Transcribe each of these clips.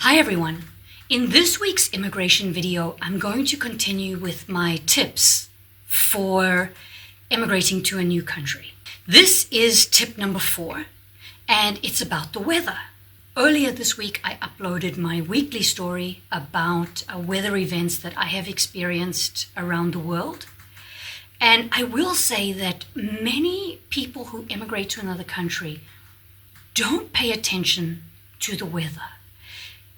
Hi everyone. In this week's immigration video, I'm going to continue with my tips for immigrating to a new country. This is tip number 4, and it's about the weather. Earlier this week, I uploaded my weekly story about weather events that I have experienced around the world. And I will say that many people who immigrate to another country don't pay attention to the weather.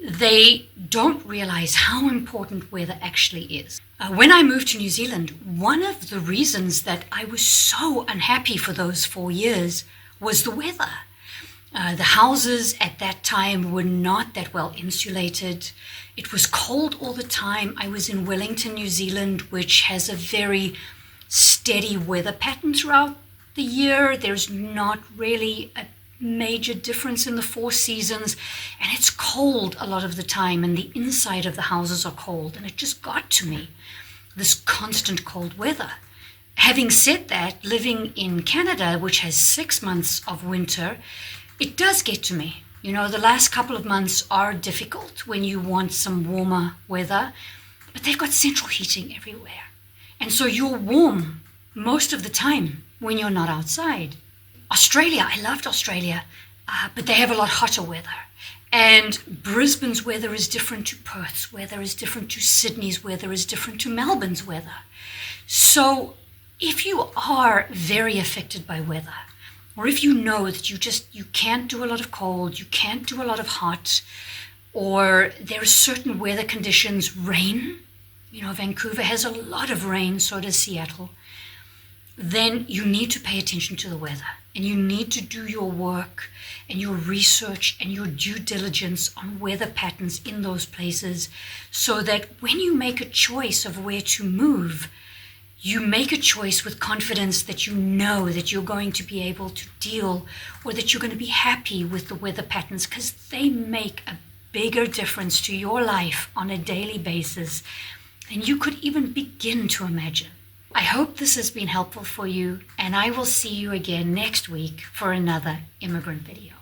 They don't realize how important weather actually is. When I moved to New Zealand, one of the reasons that I was so unhappy for those 4 years was the weather. The houses at that time were not that well insulated. It was cold all the time. I was in Wellington, New Zealand, which has a very steady weather pattern throughout the year. There's not really a major difference in the 4 seasons, and it's cold a lot of the time, and the inside of the houses are cold, and it just got to me, this constant cold weather. Having said that, living in Canada, which has 6 months of winter, it does get to me. You know, the last couple of months are difficult when you want some warmer weather, but they've got central heating everywhere, and so you're warm most of the time when you're not outside. Australia, I loved Australia, but they have a lot hotter weather. And Brisbane's weather is different to Perth's weather, is different to Sydney's weather, is different to Melbourne's weather. So if you are very affected by weather, or if you know that you can't do a lot of cold, you can't do a lot of hot, or there are certain weather conditions, rain, you know, Vancouver has a lot of rain, so does Seattle, then you need to pay attention to the weather, and you need to do your work and your research and your due diligence on weather patterns in those places, so that when you make a choice of where to move, you make a choice with confidence that you know that you're going to be able to deal, or that you're going to be happy with the weather patterns, because they make a bigger difference to your life on a daily basis than you could even begin to imagine. I hope this has been helpful for you, and I will see you again next week for another immigrant video.